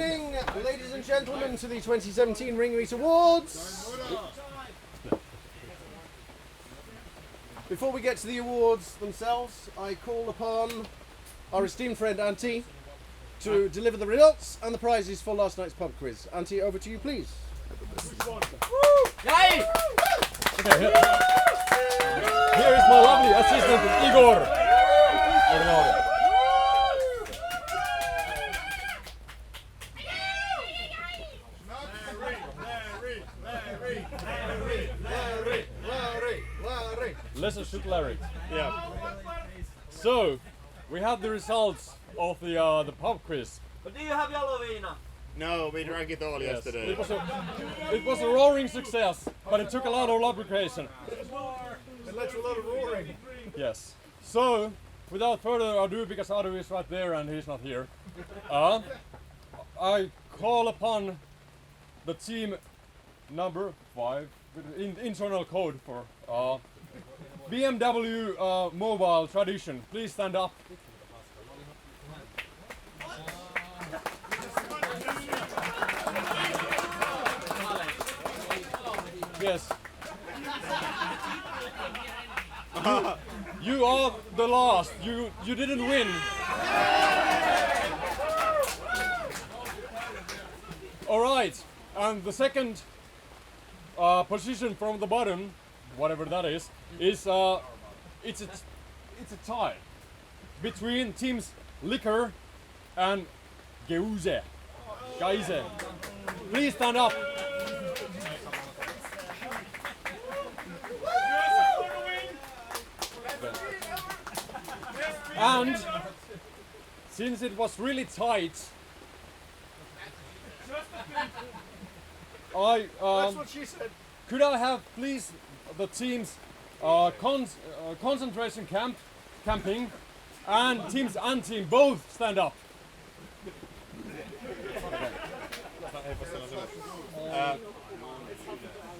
evening, ladies and gentlemen, to the 2017 Ringmeet Awards. Before we get to the awards themselves, I call upon our esteemed friend Auntie to deliver the results and the prizes for last night's pub quiz. Auntie, over to you, please. Yay! Okay, here is my lovely assistant Igor. Lesser shoot Larry. Yeah. So, we have the results of the pub quiz. But do you have yellow vina? No, we drank it all yesterday. It was a roaring success, but it took a lot of lubrication. It led to a lot of roaring. Yes. So, without further ado, because Adu is right there and he's not here, I call upon the team number 5 with internal code for BMW Mobile Tradition. Please stand up. Yes. You are the last. You didn't win. All right. And the second position from the bottom, whatever that is it's a tie between teams Liquor and Geuse. Please stand up. And since it was really tight, That's what she said. could I have please the teams concentration camping and teams team both stand up.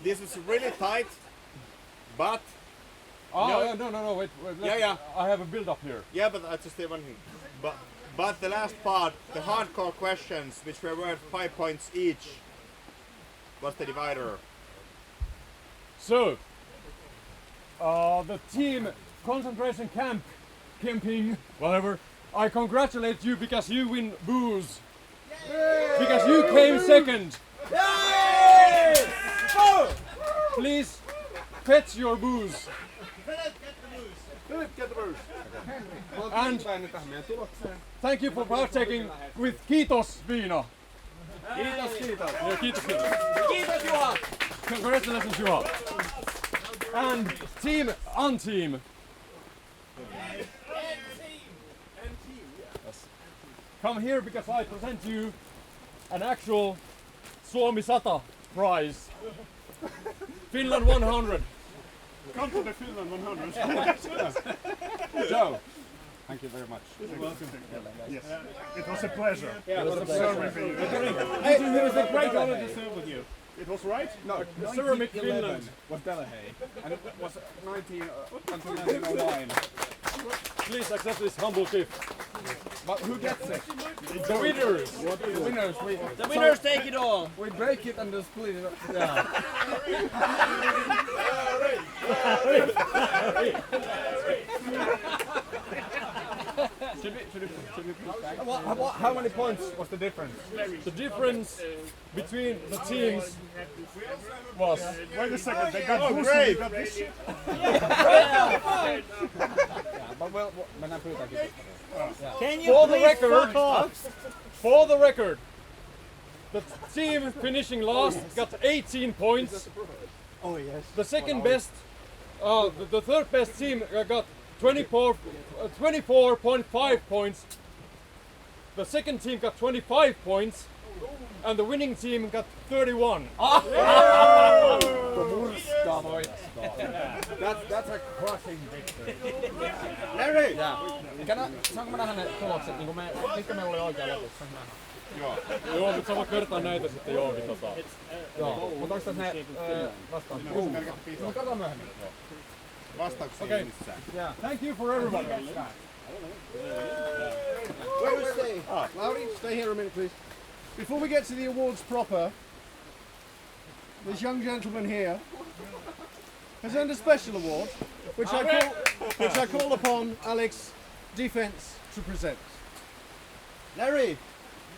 This is really tight, but No, wait. Yeah. I have a build up here. yeah, but I just say one thing. But the last part, the hardcore questions, which were worth 5 points each, was the divider. So, the team concentration camping, whatever, I congratulate you because you win booze. Because you came second. Please fetch your booze. Philip, get the booze. And thank you for partaking with Kiitos Viina. Kiitos. Yeah, kiitos. Kiitos Juha! Congratulations, Juha. And team Unteam. Yes. Come here because I present you an actual Suomi 100 prize. Finland 100. Come to the Finland 100. Joe. Thank you very much. Welcome. Yes. It was a pleasure. Yeah, it was a pleasure. It was a great honor to serve with you. It was right? No, Ceramic 1911 Finland. was Delahaye, and it was 19 until 1909. Please accept this humble gift. But who gets it? The winners. The winners. The winners take it all! We break it and just split it up. Should we put back? How many points was the difference? The difference between the teams was Wait a second, they got booze great. and you got this shit? Yeah, but well, when I put it like Can you for the please record. fuck off? For the record, the team finishing last got 18 points. Oh, yes. The second best, the third best team got 24.5 points. The second team got 25 points, and the winning team got 31. That's a crushing victory. Larry! Saanko mä nähdä ne tulokset, niin mitkä meillä oli oikein lopussa? Saanko nähdä? Joo, mutta sä voit vertaa näitä sitten johonkin Joo, mutta onko tässä ne vastaan? No katsotaan myöhemmin. Vastauksia Okay. missään. Yeah. Thank you for everybody. Where do we stay? Lauri, stay here a minute, please. Before we get to the awards proper, this young gentleman here has earned a special award, which I call upon Alex Defense to present. Larry,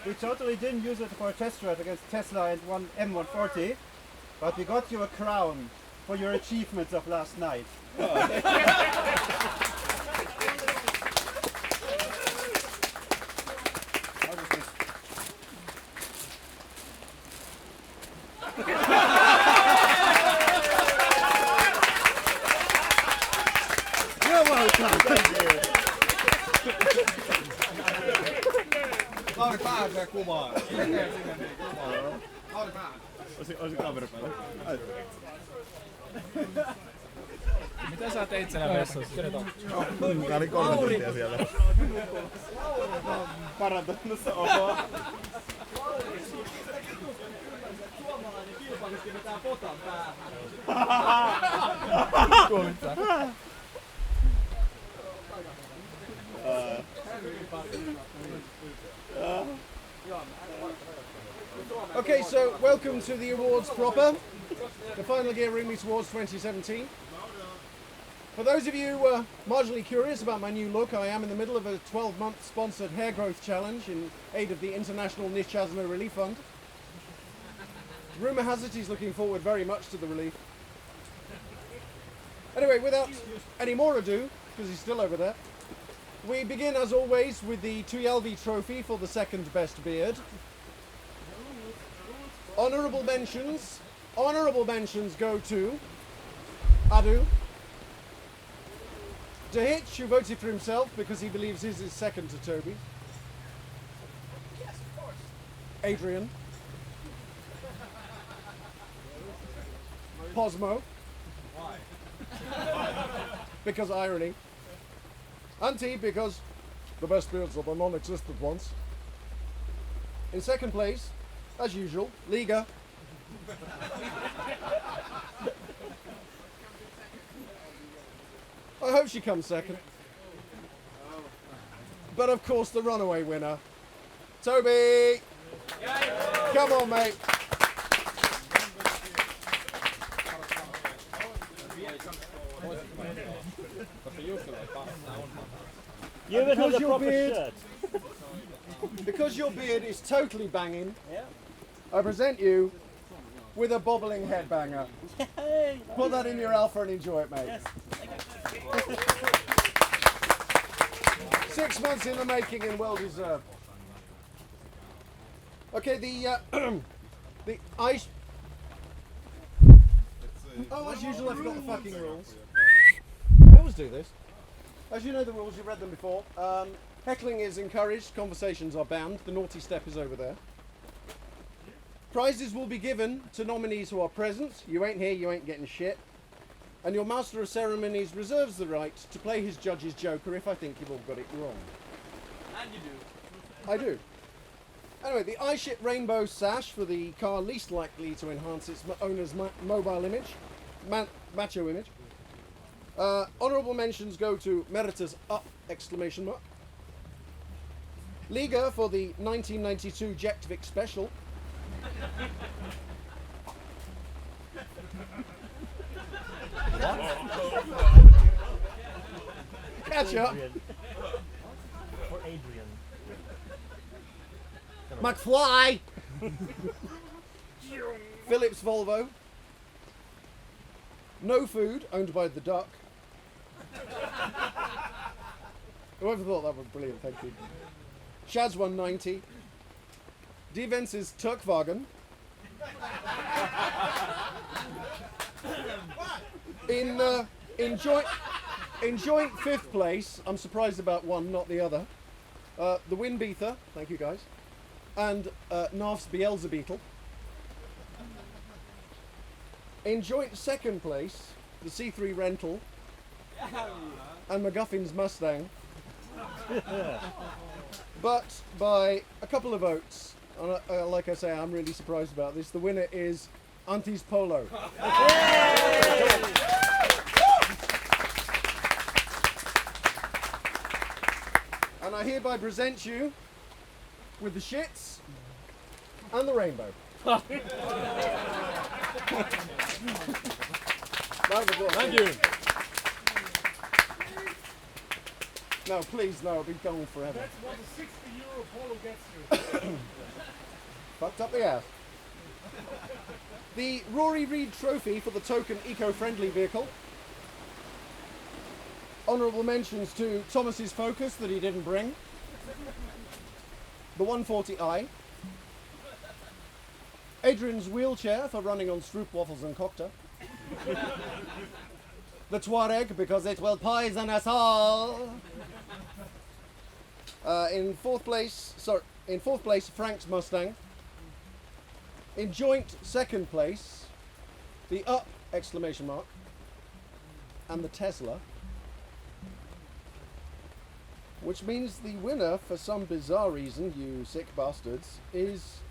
we totally didn't use it for a test drive against Tesla and one M140, but we got you a crown for your achievements of last night. You're welcome. Thank you. Mitä sä teit siellä vessassa? Mä olin 3 tuntia siellä. Parantanut se oloa. Suomalainen kilpailusti vetää potan päähän. Okay, so welcome to the awards proper, the Final Gear Ringmeet Awards 2017. For those of you marginally curious about my new look, I am in the middle of a 12-month sponsored hair growth challenge in aid of the International Nishazno Relief Fund. Rumour has it he's looking forward very much to the relief. Anyway, without any more ado, because he's still over there, we begin as always with the Tuyalvi trophy for the second best beard. Honourable mentions go to Adu, Dahitch, who voted for himself because he believes his is second to Toby. Yes, of course. Adrian. Posmo. Why? Because irony. Antti, because the best beards are the non-existent ones. In second place, as usual, Liga. I hope she comes second. But of course, the runaway winner, Toby. Come on, mate. You even have the your proper beard- shirt. Because your beard is totally banging, Yeah. I present you with a bobbling headbanger. Hey. Put that in your alpha and enjoy it, mate. Yes. 6 months in the making and well deserved. Okay, the ice. Oh, as usual, I forgot the fucking rules. I always do this. As you know the rules, you've read them before. Heckling is encouraged, conversations are banned. The naughty step is over there. Prizes will be given to nominees who are present. You ain't here, you ain't getting shit. And your Master of Ceremonies reserves the right to play his judge's joker if I think you've all got it wrong. And you do. I do. Anyway, the iShip Rainbow Sash for the car least likely to enhance its owner's mobile image, macho image. Honourable mentions go to Meritor's Up! Exclamation mark. Liga for the 1992 Jektvik Special. Catch up. For Adrian. McFly! Philips Volvo. No Food, owned by the Duck. Whoever thought that was brilliant, thank you. Shad's 190. Defense's Turkwagen. In joint fifth place, I'm surprised about one, not the other. The Windbeather, thank you guys. And Narf's Beelzebeetle. In joint second place, the C3 Rental and McGuffin's Mustang. But by a couple of votes, and like I say, I'm really surprised about this. The winner is Auntie's Polo. And I hereby present you with the shits and the rainbow. Round of applause. Thank you. No, please, no, it'll be gone forever. That's what a 60 euro polo gets you. Fucked up the ass. The Rory Reid Trophy for the token eco-friendly vehicle. Honourable mentions to Thomas's Focus that he didn't bring. The 140i. Adrian's wheelchair for running on stroop waffles and cocktail. The Tuareg because it will poison us all. In fourth place, Frank's Mustang. In joint second place, the Up exclamation mark and the Tesla, which means the winner, for some bizarre reason, you sick bastards, is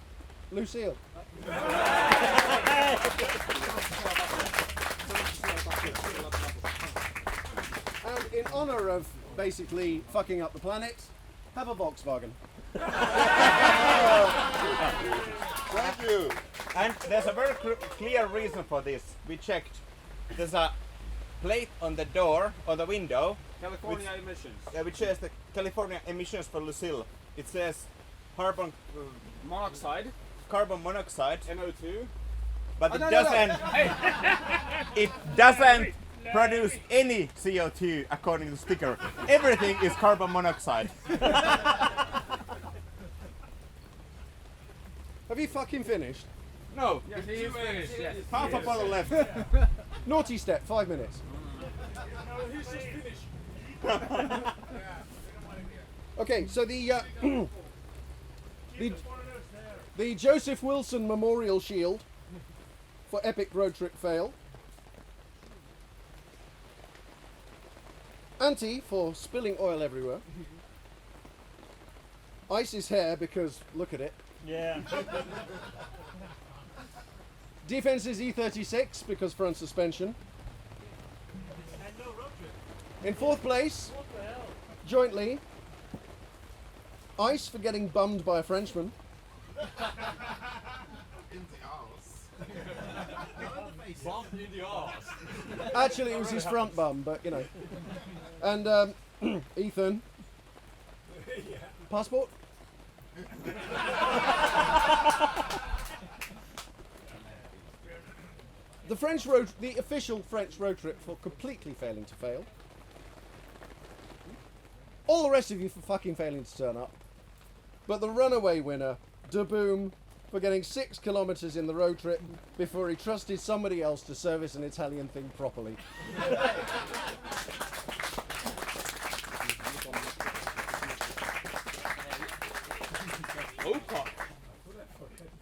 Lucille. And in honour of basically fucking up the planet, have a Volkswagen. Thank you. And there's a very clear reason for this. We checked. There's a plate on the door, on the window. California emissions. Which says the California emissions for Lucille. It says carbon Monoxide, monoxide, NO2. but it doesn't produce any CO2 according to the sticker. Everything is carbon monoxide. Have you fucking finished? No, Yes, he is finished. Yes. half a bottle left. Naughty step, 5 minutes. No, he's just finished. Okay, so the Joseph Wilson Memorial Shield for epic road trip fail. Auntie for spilling oil everywhere. Ice's hair because look at it. Yeah. Defense's E36 because front suspension. In fourth place, jointly, Ice for getting bummed by a Frenchman. Bumped in the arse. Actually, it was his front bum, but you know. And Ethan. Passport? The official French road trip for completely failing to fail. All the rest of you for fucking failing to turn up. But the runaway winner, Da Boom, for getting 6 kilometres in the road trip before he trusted somebody else to service an Italian thing properly.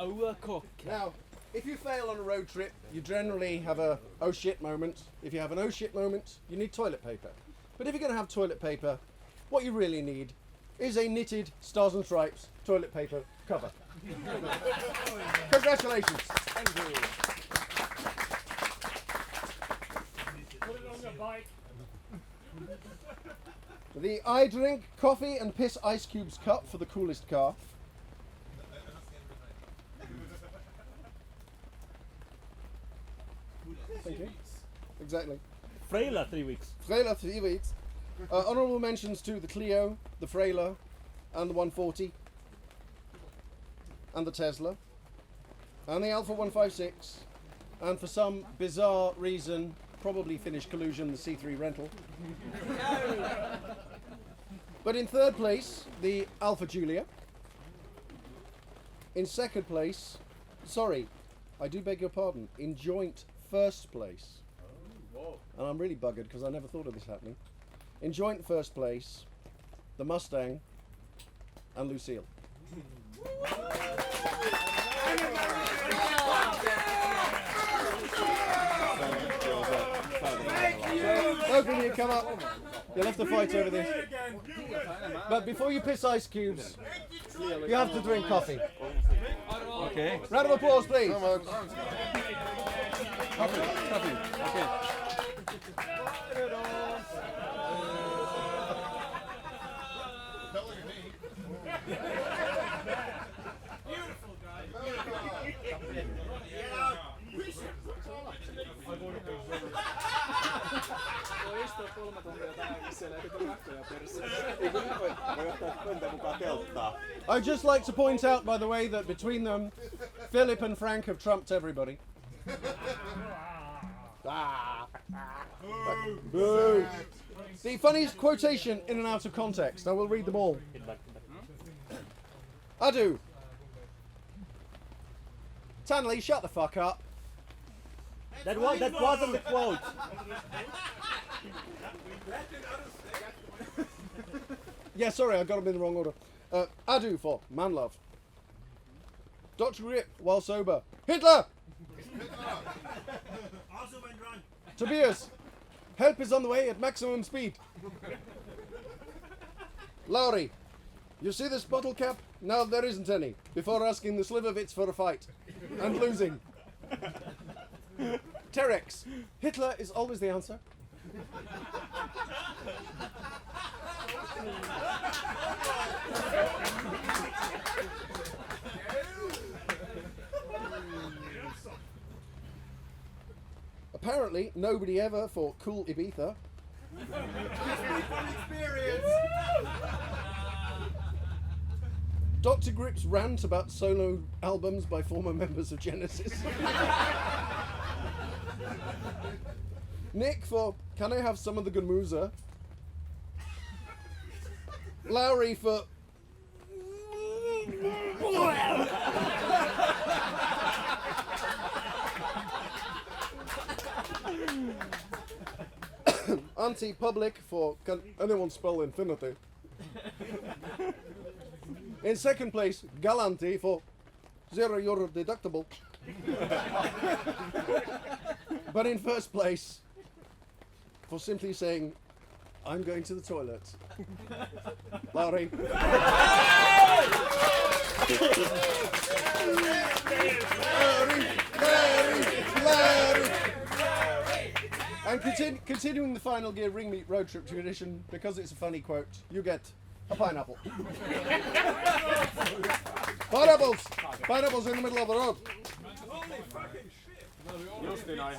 Overcooked. Now, if you fail on a road trip, you generally have a oh shit moment. If you have an oh shit moment, you need toilet paper. But if you're going to have toilet paper, what you really need is a knitted Stars and Stripes toilet paper cover. Congratulations. Put it on your bike. The I Drink Coffee and Piss Ice Cubes cup for the coolest car. Thank you. Exactly. Freyla 3 weeks. Freyla 3 weeks. Honourable mentions to the Clio, the Freyla, and the 140, and the Tesla, and the Alpha 156, and for some bizarre reason, probably Finnish collusion, the C3 rental. But in third place, the Alpha Giulia. In second place, sorry, I do beg your pardon, in joint first place. And I'm really buggered because I never thought of this happening. In joint first place, the Mustang and Lucille. Both of you come up. You'll have to fight over this. But before you piss ice cubes, you have to drink coffee. Okay. Round of applause, please. Coffee. Okay. Beautiful guy. I'd just like to point out, by the way, that between them, Philip and Frank have trumped everybody. Boo. The funniest quotation in and out of context. I will read them all. Adu. Tanley, shut the fuck up. That wasn't the quote. Yeah, sorry, I got them in the wrong order. Adu for man love. Dr. Grip while sober. Hitler! Also went drunk. Tobias, help is on the way at maximum speed. Lowry, you see this bottle cap? No, there isn't any. Before asking the Slivovitz for a fight. And losing. Terex, Hitler is always the answer. Apparently, nobody ever thought cool Ibiza. Dr. Grip's rant about solo albums by former members of Genesis. Nick for can I have some of the Gamuza? Lowry for Anti-public for can anyone spell infinity? In second place, Galanti for €0 deductible. But in first place, for simply saying, I'm going to the toilet. Larry. Larry. And continuing the Final Gear Ringmeet road trip tradition, because it's a funny quote, you get a pineapple. Pineapples! Pineapples in the middle of the road.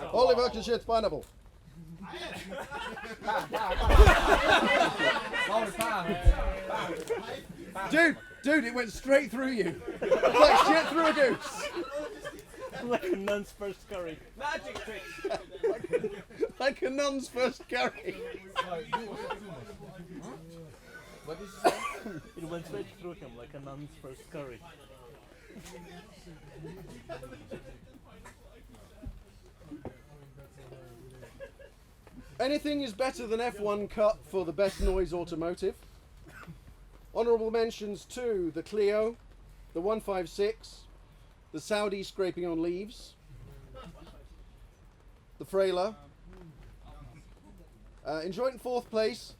Holy fucking shit, pineapple. Dude, it went straight through you. Like shit through a goose. Like a nun's first curry. Magic trick. Like a nun's first curry. What did you say? It went straight through him like a nun's first curry. Anything is better than F1 Cup for the best noise automotive. Honourable mentions to the Clio, the 156, the Saudi scraping on leaves, the Frailer. In joint fourth place,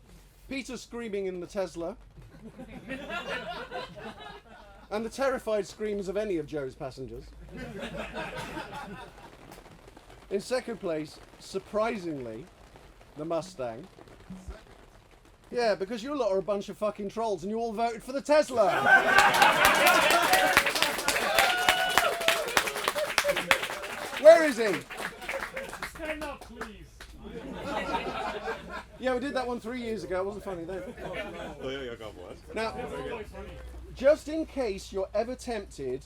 Peter screaming in the Tesla. And the terrified screams of any of Joe's passengers. In second place, surprisingly, the Mustang. Yeah, because you lot are a bunch of fucking trolls and you all voted for the Tesla. Where is he? Stand up, please. Yeah, we did that one 3 years ago. It wasn't funny then. Now, just in case you're ever tempted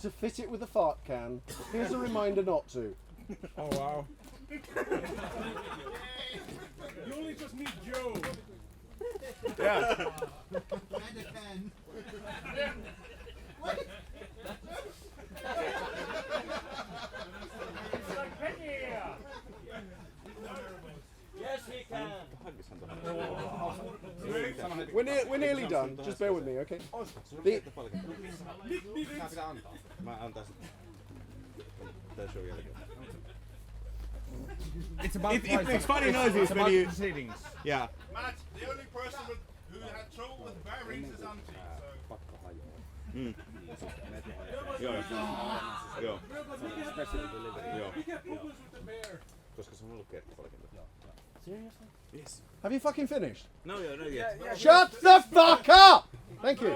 to fit it with a fart can, here's a reminder not to. Oh wow. You only just need Joe. Yeah. And a can. It's like Penny. Yes, he can. We're nearly done. Just bear with me, okay? The, It's about It makes funny noises when you. proceedings. Yeah. Matt, the only person who had trouble with bearings is Antti. Joo. Joo. Joo. Koska se on ollut kertapalkinto. Seriously? Yes. have you fucking finished? No, not yet. Shut the fuck up! Thank you.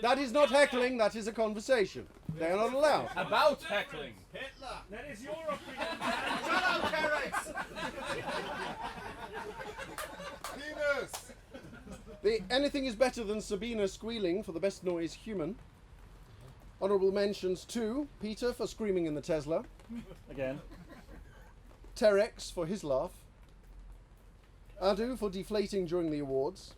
That is not heckling, that is a conversation. They are not allowed. About heckling. That is your opinion. Shut up, Terex! The anything is better than Sabina squealing for the best noise human. Honourable mentions to Peter for screaming in the Tesla. Again. Terex for his laugh. Adu for deflating during the awards.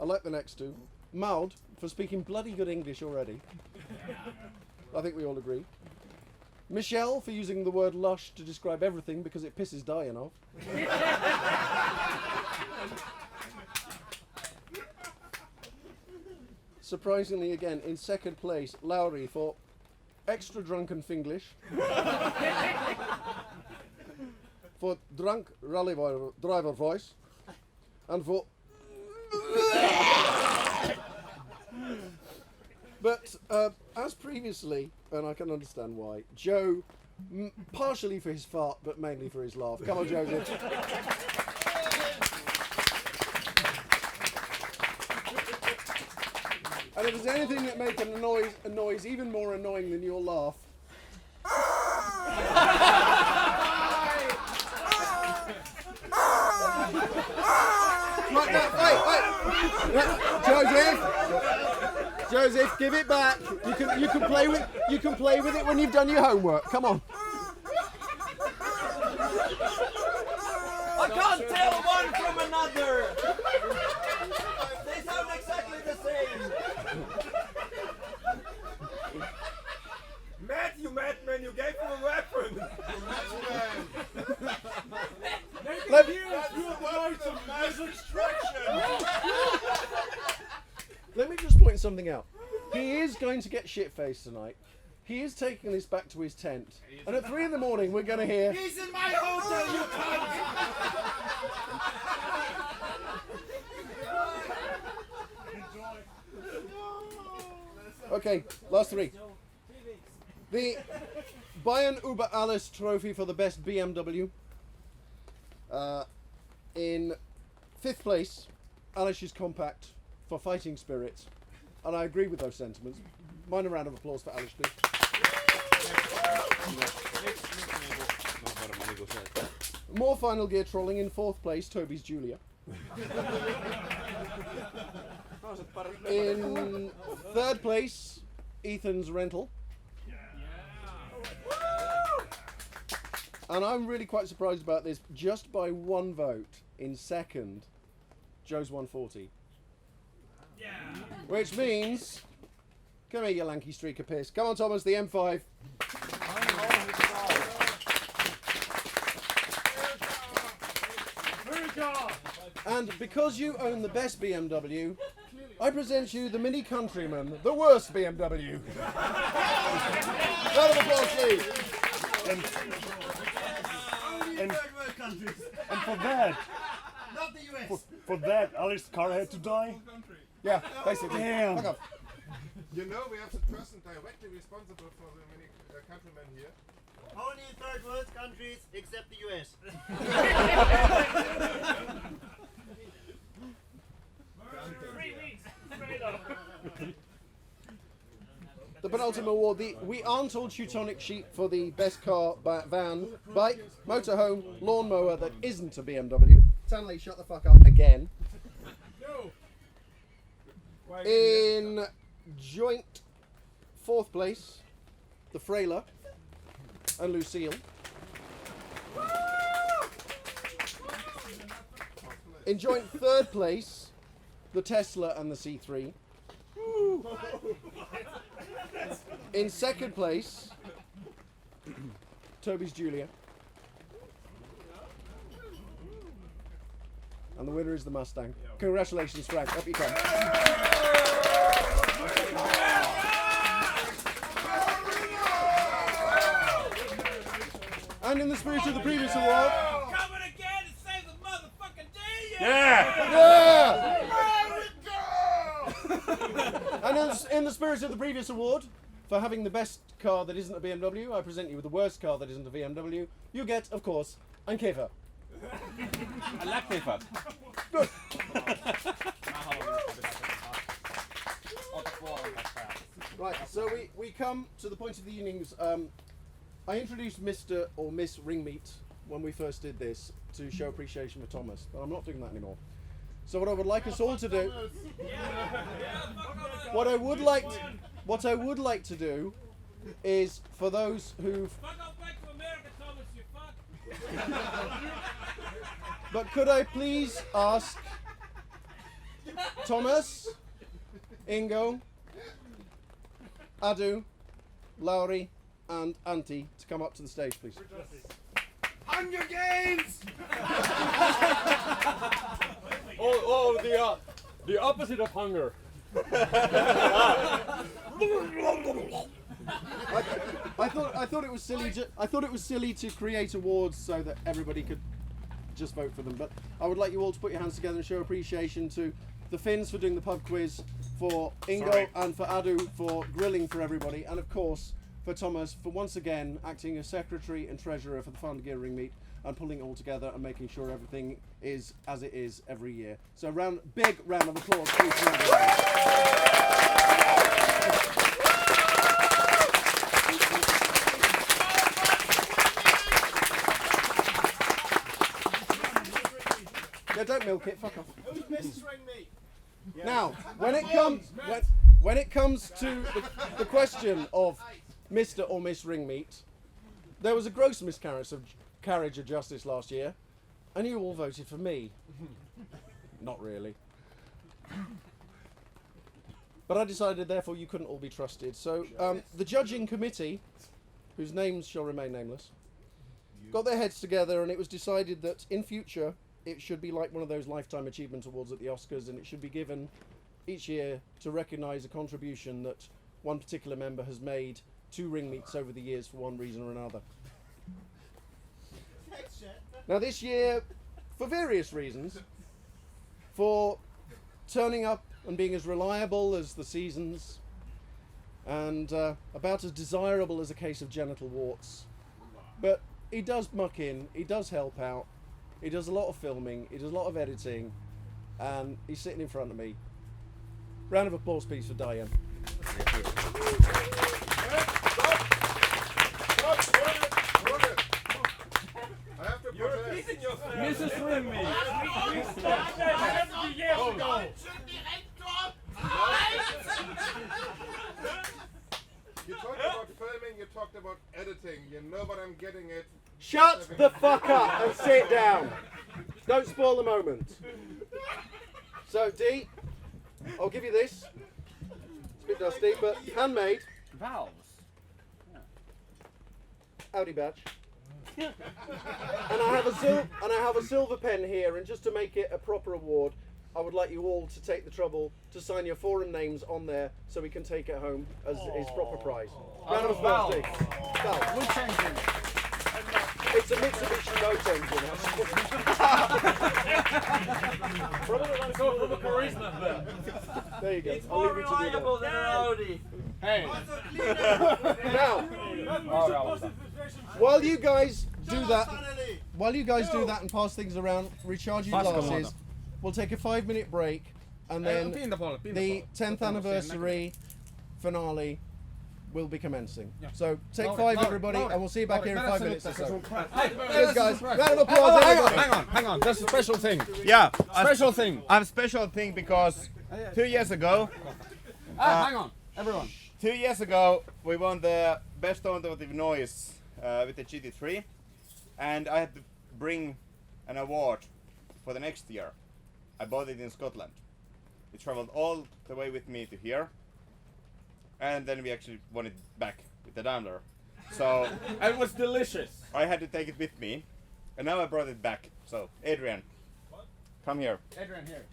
I like the next two. Maud for speaking bloody good English already. I think we all agree. Michelle for using the word lush to describe everything because it pisses Diane off. Surprisingly, again, in second place, Lowry for extra drunken Finglish. For drunk rally driver voice. And for... But as previously, and I can understand why, Joe, partially for his fart, but mainly for his laugh. Come on, Joseph. And if there's anything that makes a noise even more annoying than your laugh, Joseph, give it back. You can play with it when you've done your homework. Come on. I can't tell one from another. They sound exactly the same. Matthew, madman, you gave him a weapon. Let me just point something out. He is going to get shit-faced tonight. He is taking this back to his tent. And at 3 in the morning, we're going to hear... He's in my hotel, you cunt! Okay, last 3. The Bayern Über Alles trophy for the best BMW. In 5th place, Alish's Compact for fighting spirit. And I agree with those sentiments. Minor round of applause for Alish, please. More Final Gear trolling in 4th place, Toby's Julia. In 3rd place, Ethan's Rental. And I'm really quite surprised about this. Just by 1 vote, in 2nd, Joe's 140. Yeah. Which means, come here, you lanky streak of piss. Come on, Thomas, the M5. And because you own the best BMW, I present you the Mini Countryman, the worst BMW. Round of applause, please. And for that, Not the US. for that, Alish's car had to die. Yeah, basically. Damn. Fuck off. You know, we have the person directly responsible for the many countrymen here. Only in third world countries except the US. The penultimate award, we aren't all Teutonic sheep for the best car, van, bike, motorhome, lawnmower that isn't a BMW. Stanley, shut the fuck up again. In joint 4th place, the Frailer and Lucille. In joint 3rd place, the Tesla and the C3. In 2nd place, Toby's Julia. And the winner is the Mustang. Congratulations, Frank. Up you come. And in the spirit of the previous award... Coming again and save the motherfucking day. Yeah! And in the spirit of the previous award, for having the best car that isn't a BMW, I present you with the worst car that isn't a BMW. You get, of course, an Keva. I like paper. Good. Right, so we come to the point of the evenings. I introduced Mr. or Miss Ringmeet when we first did this to show appreciation for Thomas, but I'm not doing that anymore. So what I would like us all to do, what I would like to do, is for those who've. Fuck off back to America, Thomas, you fuck. But could I please ask Thomas, Ingo, Adu, Lauri, and Antti to come up to the stage, please. Hunger Games! The opposite of hunger. I thought it was silly. I thought it was silly to create awards so that everybody could just vote for them. But I would like you all to put your hands together and show appreciation to the Finns for doing the pub quiz, for Ingo and for Adu for grilling for everybody, and of course for Thomas for once again acting as secretary and treasurer for the Final Gear Ringmeet and pulling it all together and making sure everything is as it is every year. So big round of applause, please. For everybody. Yeah, don't milk it. Fuck off. Who's Mrs. Ringmeet? Now, when it comes to the question of Mr. or Miss Ringmeet, there was a gross miscarriage of justice last year, and you all voted for me. Not really. But I decided, therefore, you couldn't all be trusted. So the judging committee, whose names shall remain nameless, got their heads together, and it was decided that in future it should be like one of those Lifetime Achievement Awards at the Oscars, and it should be given each year to recognise a contribution that one particular member has made to Ringmeets over the years for one reason or another. Now this year, for various reasons, for turning up and being as reliable as the seasons, and about as desirable as a case of genital warts, but he does muck in, he does help out, he does a lot of filming, he does a lot of editing, and he's sitting in front of me. Round of applause, please, for Diane. I have to protest. Mrs. Ringmeet. You talked about filming, you talked about editing. You know what I'm getting at. Shut the fuck up and sit down. Don't spoil the moment. So, Dee, I'll give you this. It's a bit dusty, but handmade. Valves. Audi badge. And I have a silver pen here, and just to make it a proper award, I would like you all to take the trouble to sign your foreign names on there so we can take it home as his proper prize. Round of applause, Dee. Valve. Which engine? It's a Mitsubishi boat engine. Probably want to go for the charisma then. There you go. It's I'll more leave you to do reliable that. than an Audi. Hey. Now, while you guys do that, and pass things around, recharge your glasses, we'll take a 5-minute break, and then the 10th anniversary finale will be commencing. So take 5, everybody, and we'll see you back here in 5 minutes or so. Cheers, guys. Round of applause, everybody. Hang on. There's a special thing. Yeah, Special thing. I have a special thing because 2 years ago, Hang on, everyone. 2 years ago, we won the Best Automotive Noise with the GT3, and I had to bring an award for the next year. I bought it in Scotland. It traveled all the way with me to here, and then we actually won it back with the Daimler. So It was delicious. I had to take it with me, and now I brought it back. So Adrian, come here. Adrian here.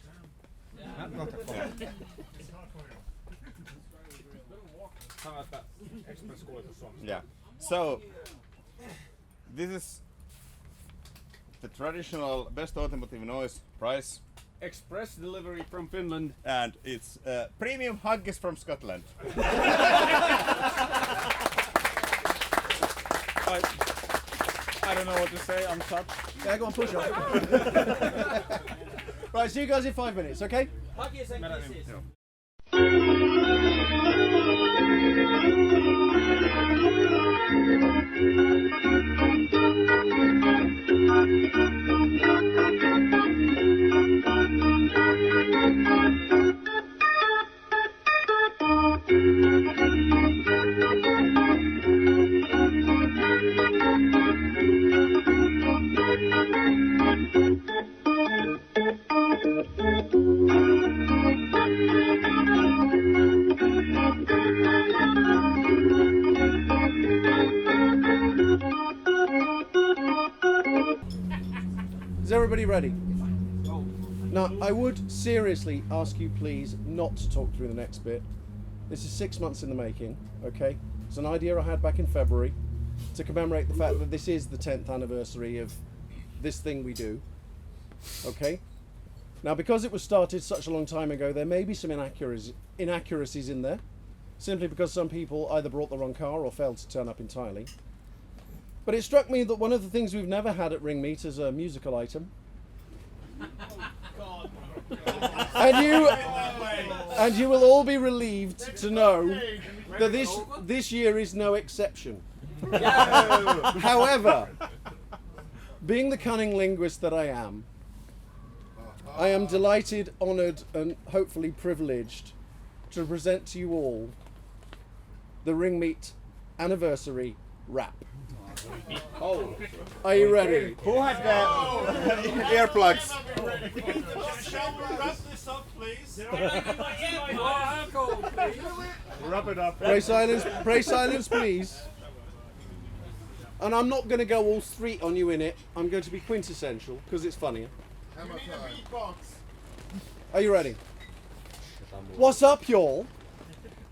Yeah. So this is the traditional Best Automotive Noise prize, Express delivery from Finland. and it's premium Haggis from Scotland. I don't know what to say. I'm touched. Yeah, go on, push on. Right, see you guys in 5 minutes, okay? Huggies and kisses. Thank you. ready? Now, I would seriously ask you please not to talk through the next bit. This is 6 months in the making, okay? It's an idea I had back in February to commemorate the fact that this is the 10th anniversary of this thing we do, okay? Now, because it was started such a long time ago, there may be some inaccuracies in there, simply because some people either brought the wrong car or failed to turn up entirely. But it struck me that one of the things we've never had at Ringmeet is a musical item. And you will all be relieved to know that this year is no exception. However, being the cunning linguist that I am delighted, honoured, and hopefully privileged to present to you all the Ringmeet anniversary rap. Are you ready? Who had the earplugs? Shall we wrap this up, please? Wrap it up. Pray silence, please. And I'm not going to go all street on you in it. I'm going to be quintessential because it's funnier. Hammer time. Are you ready? What's up, y'all?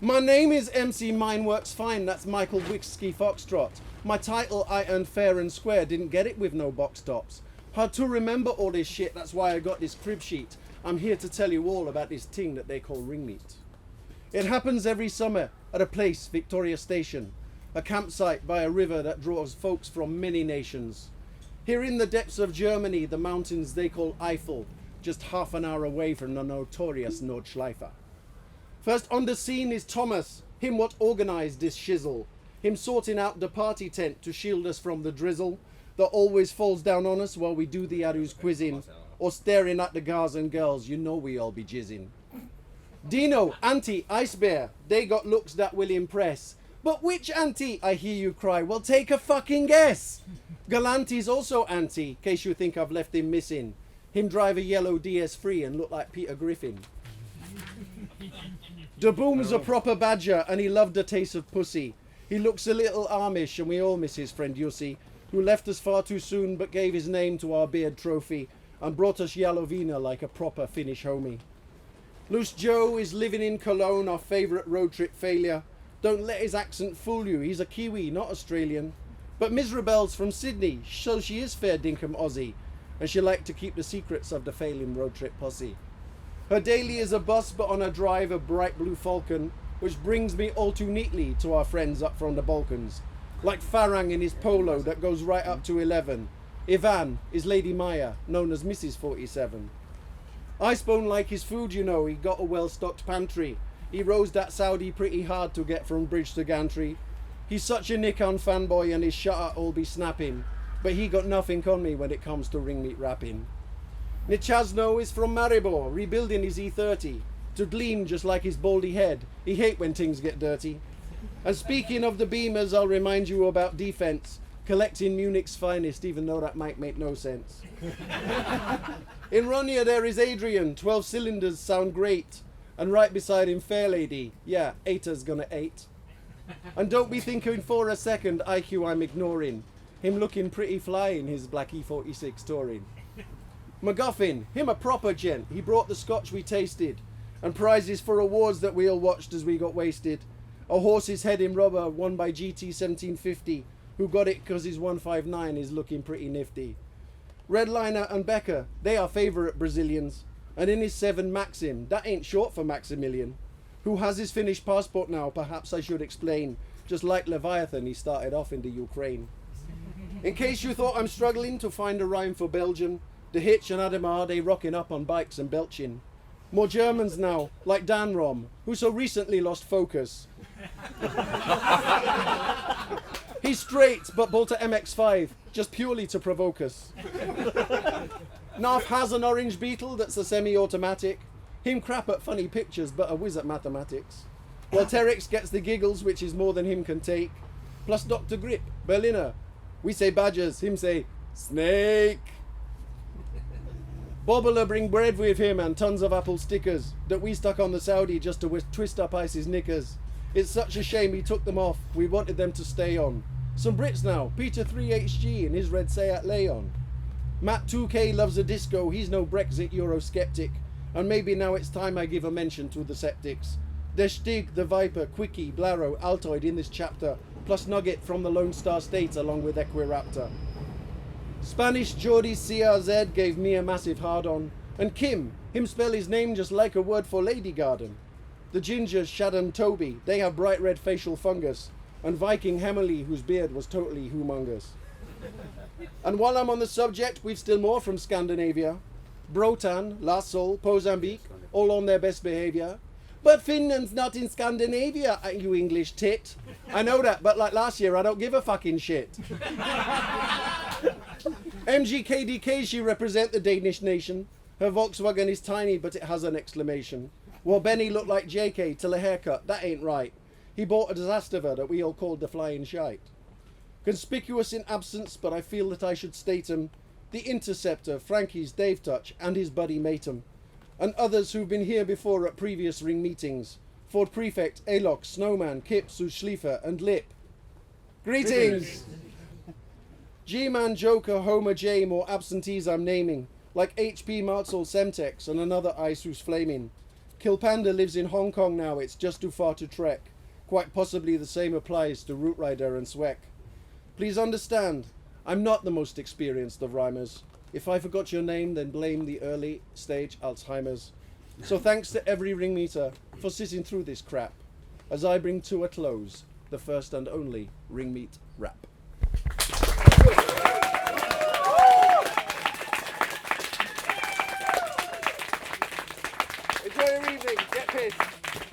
My name is MC Mineworks Fine. That's Michael Whiskey Foxtrot. My title I earned fair and square. Didn't get it with no box tops. Hard to remember all this shit. That's why I got this crib sheet. I'm here to tell you all about this thing that they call Ringmeet. It happens every summer at a place, Victoria Station, a campsite by a river that draws folks from many nations. Here in the depths of Germany, the mountains they call Eifel, just half an hour away from the notorious Nordschleifer. First on the scene is Thomas, him what organised this shizzle, him sorting out the party tent to shield us from the drizzle that always falls down on us while we do the Aru's quizzing, or staring at the guys and girls, you know we all be jizzing. Dino, Auntie, Ice Bear, they got looks that will impress. But which Auntie, I hear you cry, well take a fucking guess. Galanti's also Auntie, case you think I've left him missing. Him drive a yellow DS3 and look like Peter Griffin. Da Boom's a proper badger and he loved a taste of pussy. He looks a little Amish and we all miss his friend Yussi, who left us far too soon but gave his name to our beard trophy and brought us Yalovina like a proper Finnish homie. Loose Joe is living in Cologne, our favourite road trip failure. Don't let his accent fool you, he's a Kiwi, not Australian. But Miserabel's from Sydney, so she is fair dinkum Aussie, and she liked to keep the secrets of the failing road trip posse. Her daily is a bus, but on her drive a bright blue Falcon, which brings me all too neatly to our friends up from the Balkans. Like Farang in his polo that goes right up to 11. Ivan is Lady Maya, known as Mrs. 47. Icebone like his food, you know, he got a well-stocked pantry. He rose that Saudi pretty hard to get from Bridge to Gantry. He's such a Nikon fanboy and his shutter all be snapping, but he got nothing on me when it comes to Ringmeet rapping. Nichazno is from Maribor, rebuilding his E30 to gleam just like his baldy head. He hate when things get dirty. And speaking of the Beamers, I'll remind you about defense, collecting Munich's finest, even though that might make no sense. In Ronia there is Adrian, 12 cylinders sound great. And right beside him, Fair Lady, yeah, 8's gonna 8. And don't be thinking for a second IQ I'm ignoring. Him looking pretty fly in his black E46 touring. MacGuffin, him a proper gent, he brought the scotch we tasted. And prizes for awards that we all watched as we got wasted. A horse's head in rubber won by GT 1750, who got it because his 159 is looking pretty nifty. Redliner and Becker, they are favourite Brazilians. And in his 7 Maxim, that ain't short for Maximilian. Who has his Finnish passport now, perhaps I should explain. Just like Leviathan, he started off in the Ukraine. In case you thought I'm struggling to find a rhyme for Belgian, the Hitch and Ademar, they rocking up on bikes and belching. More Germans now, like Dan Rom, who so recently lost focus. He's straight, but bought a MX-5, just purely to provoke us. Narf has an orange Beetle that's a semi-automatic. Him crap at funny pictures, but a whiz at mathematics. While Terex gets the giggles, which is more than him can take. Plus Dr. Grip, Berliner. We say badgers, him say snake. Bobbler bring bread with him and tons of Apple stickers that we stuck on the Saudi just to twist up Ice's knickers. It's such a shame he took them off, we wanted them to stay on. Some Brits now, Peter 3HG in his red Seat Leon. Matt 2K loves a disco, he's no Brexit Eurosceptic. And maybe now it's time I give a mention to the septics. Der Stig, the Viper, Quickie, Blaro, Altoid in this chapter, plus Nugget from the Lone Star State along with Equiraptor. Spanish Geordie CRZ gave me a massive hard-on, and Kim, him spell his name just like a word for Lady Garden. The Gingers, Shad and Toby, they have bright red facial fungus, and Viking Hemmerly, whose beard was totally humongous. And while I'm on the subject, we've still more from Scandinavia. Brotan, Lassol, Pozambique, all on their best behaviour. But Finland's not in Scandinavia, you English tit. I know that, but like last year, I don't give a fucking shit. MGKDK, she represent the Danish nation. Her Volkswagen is tiny, but it has an exclamation. Well, Benny looked like JK till a haircut, that ain't right. He bought a disaster that we all called the flying shite. Conspicuous in absence, but I feel that I should state him. The Interceptor, Frankie's Dave Touch, and his buddy Matum. And others who've been here before at previous ring meetings. Ford Prefect, Alok, Snowman, Kip, Schleifer, and Lip. Greetings! G-Man, Joker, Homer, J, more absentees I'm naming. Like HP, Martzl, Semtex, and another ice who's flaming. Kilpanda lives in Hong Kong now, it's just too far to trek. Quite possibly the same applies to Root Rider and Zweck. Please understand, I'm not the most experienced of rhymers. If I forgot your name, then blame the early stage Alzheimer's. So thanks to every ring meter for sitting through this crap, as I bring to a close the first and only Ringmeet Rap. Enjoy your evening, get pissed.